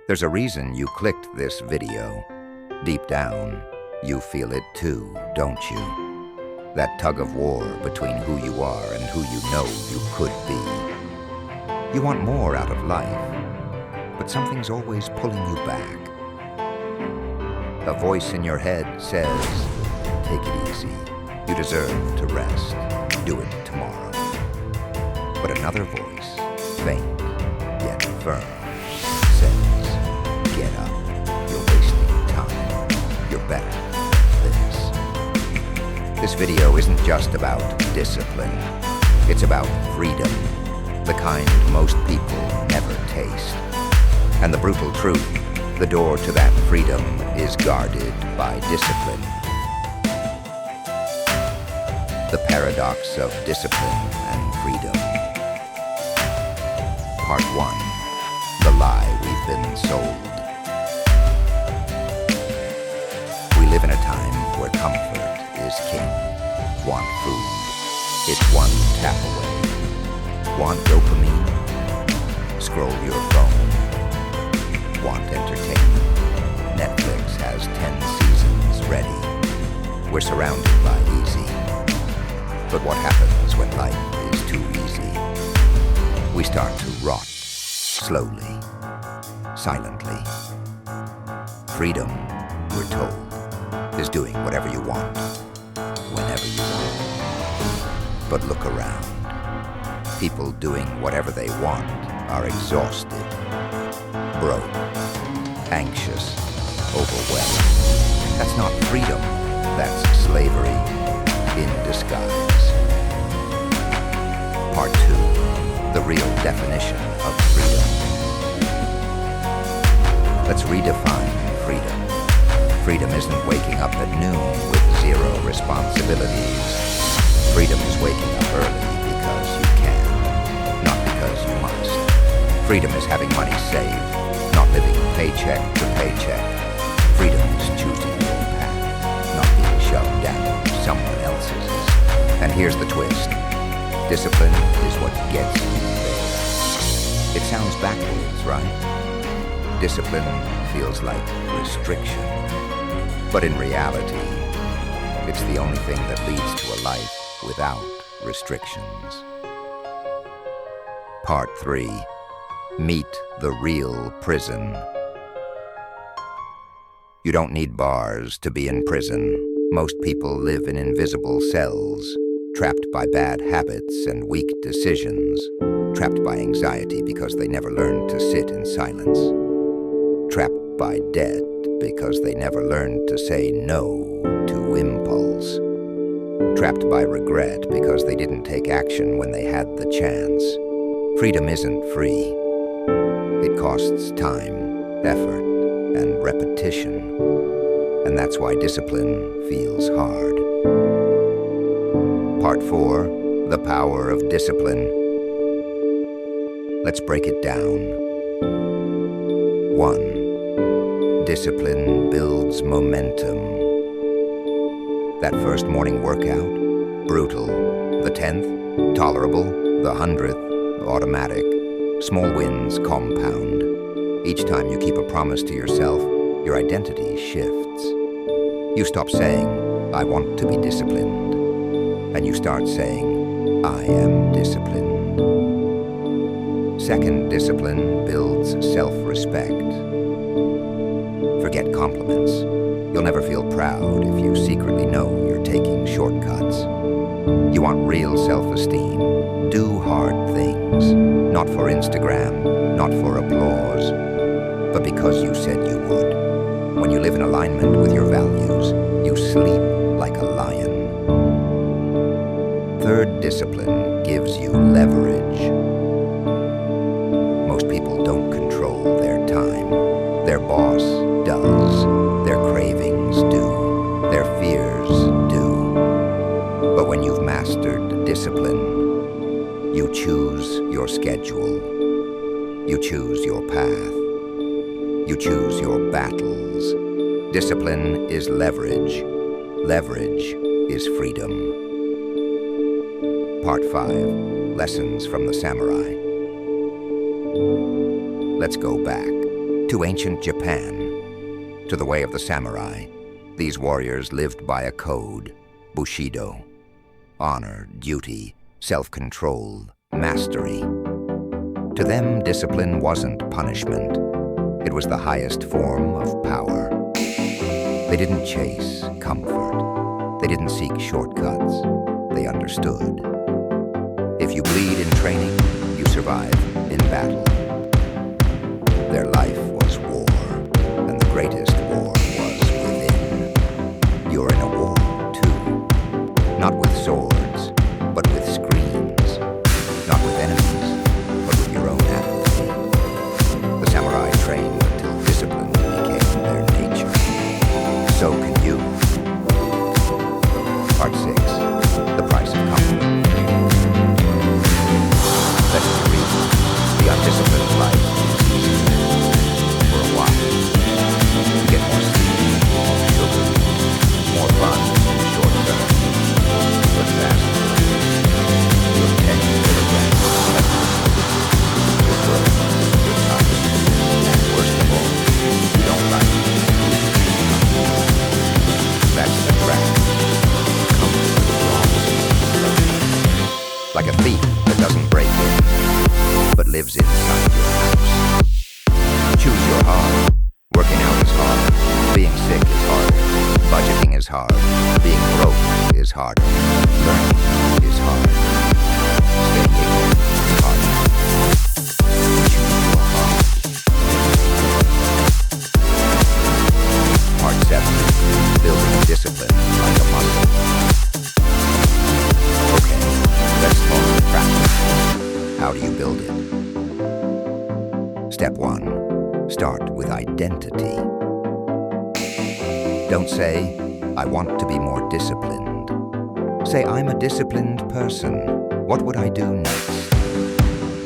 There's a reason you clicked this video. Deep down, you feel it too, don't you? That tug of war between who you are and who you know you could be. You want more out of life, but something's always pulling you back. A voice in your head says, take it easy. You deserve to rest. Do it tomorrow. But another voice, faint yet firm, says, get up. You're wasting time. You're better than this. This video isn't just about discipline. It's about freedom, the kind most people never taste. And the brutal truth, the door to that freedom is guarded by discipline. The paradox of discipline and freedom. Part 1. The lie we've been sold. We live in a time where comfort is king. Want food? It's one tap away. Want dopamine? Scroll your phone. Want entertainment? Netflix has 10 seasons ready. We're surrounded by easy. But what happens when life is too easy? We start to rot, slowly, silently. Freedom, we're told, is doing whatever you want, whenever you want. But look around. People doing whatever they want are exhausted, broke, anxious, overwhelmed. That's not freedom, that's slavery in disguise. Part 2, the real definition of freedom. Let's redefine freedom. Freedom isn't waking up at noon with 0 responsibilities. Freedom is waking up early because you can, not because you must. Freedom is having money saved, not living paycheck to paycheck. Freedom is choosing your path, not being shoved down someone else's. And here's the twist. Discipline is what gets you there. It sounds backwards, right? Discipline feels like restriction. But in reality, it's the only thing that leads to a life without restrictions. Part 3. Meet the real prison. You don't need bars to be in prison. Most people live in invisible cells, trapped by bad habits and weak decisions, trapped by anxiety because they never learned to sit in silence, trapped by debt because they never learned to say no to impulse, trapped by regret because they didn't take action when they had the chance. Freedom isn't free. It costs time, effort, and repetition. And that's why discipline feels hard. Part 4, the power of discipline. Let's break it down. 1. Discipline builds momentum. That first morning workout, brutal. The 10th, tolerable. The 100th, automatic. Small wins compound. Each time you keep a promise to yourself, your identity shifts. You stop saying, I want to be disciplined, and you start saying, I am disciplined. Second, discipline builds self-respect. Forget compliments. You'll never feel proud if you secretly know you're taking shortcuts. You want real self-esteem. Do hard things, not for Instagram, not for applause, but because you said you would. When you live in alignment with your values, you sleep like a lion. Third, discipline gives you leverage. Most people don't control their time. Their boss does. Their cravings do. Their fears do. But when you've mastered discipline, you choose your schedule. You choose your path. You choose your battles. Discipline is leverage. Leverage is freedom. Part 5. Lessons from the Samurai. Let's go back. to ancient Japan, to the way of the samurai, these warriors lived by a code, Bushido. Honor, duty, self-control, mastery. To them, discipline wasn't punishment. It was the highest form of power. They didn't chase comfort. They didn't seek shortcuts. They understood. If you bleed in training, you survive in battle. Their life was war, and the greatest war was within. You're in a war, too. Not with swords, but with screens. Not with enemies, but with your own apathy. The samurai trained until discipline became their nature. So can you. Part 6. The price of comfort. Lesson 3. The undisciplined life is easy. For a while. You get more sleep, more sugar, more fun, short term. But fast. You're 10 kilograms less. You're broke. You're tired. And worst of all, you don't like it. That's the trap. Like a thief that doesn't break in, but lives inside your house. Choose your hard. Working out is hard. Being sick is harder. Budgeting is hard. Being broke is harder. Learning is hard. Staying ignorant is harder. Choose your hard. Part 7. Building discipline like a muscle. Okay, let's talk practice. How do you build it? Step 1. Start with identity. Don't say, I want to be more disciplined. Say, I'm a disciplined person. What would I do next?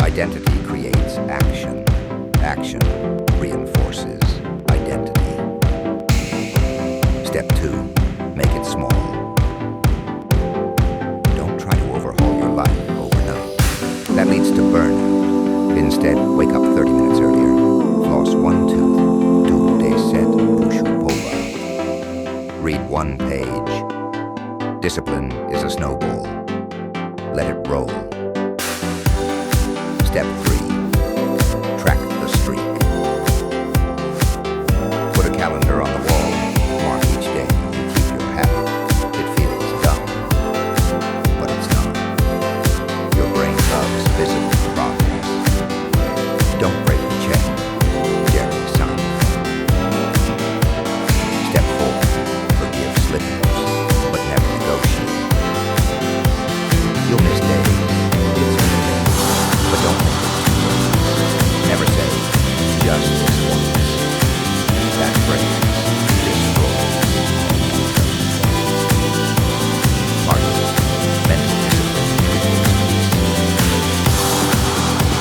Identity creates action. Action reinforces identity. Step 2. Make it small. Don't try to overhaul your life overnight. That leads to burnout. Instead, wake up 30 minutes earlier. Floss 1 tooth. Do des set pushu pova. Read 1 page. Discipline is a snowball. Let it roll. Step 3. Track the streak. Put a calendar on the wall. Mark each day you keep your habit. It feels dumb, but it's not. Your brain loves visible progress. Don't break the chain. Jerry Seinfeld. Step 4. Forgive slip-ups, but never negotiate. You'll miss days. It's okay. But don't make it too late. Never say, just this once. That phrase destroys. Part 8. Mental discipline.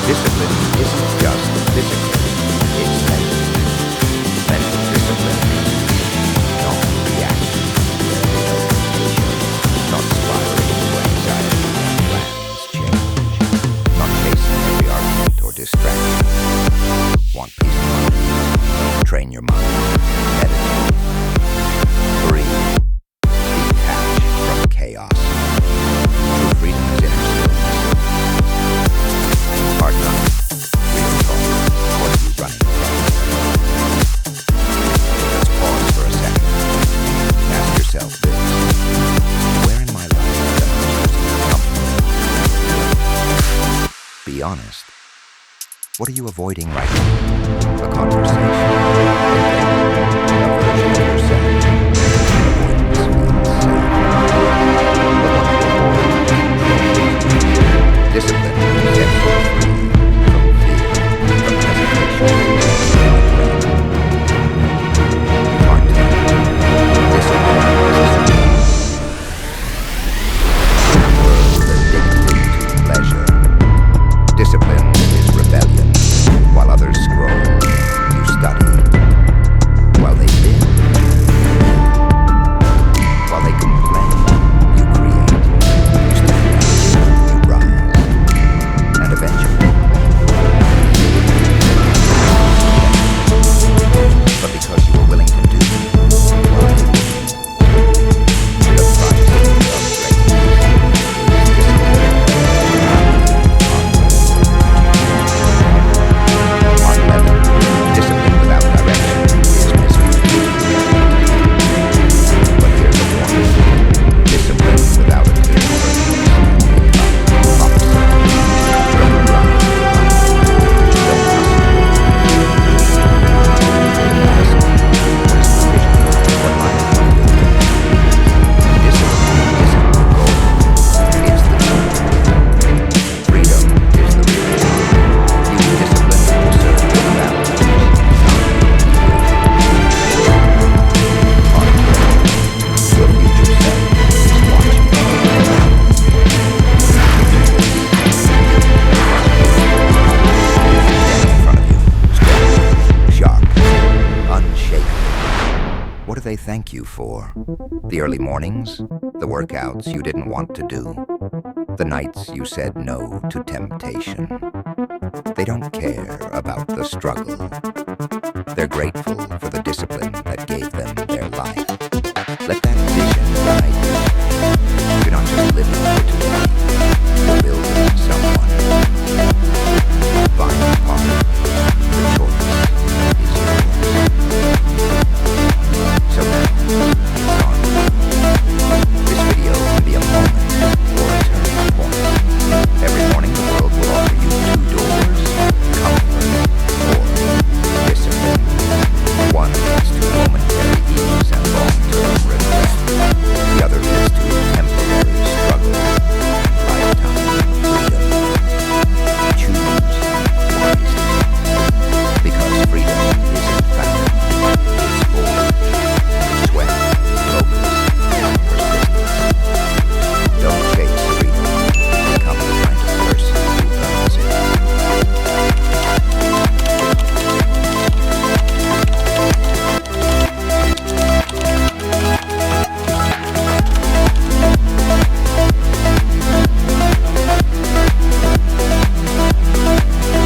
Discipline isn't just physical, it's mental. Mental discipline means not reacting to every notification, not spiraling into anxiety when plans change, not chasing every argument or distraction. Want peace of mind? Train your mind. Meditate. Breathe. Detach from chaos. True freedom is inner stillness. Part 9. Real talk. What are you running from? Let's pause for a second. Ask yourself this. Where in my life am I losing comfort? Be honest. What are you avoiding right now? A conversation. A version of yourself. Avoidance feels safe. Discipline sets you free from fear, from hesitation. Part 10. Discipline is a world addicted to pleasure. Discipline is rebellion, while others scroll. they thank you for. The early mornings, the workouts you didn't want to do, the nights you said no to temptation. They don't care about the struggle. They're grateful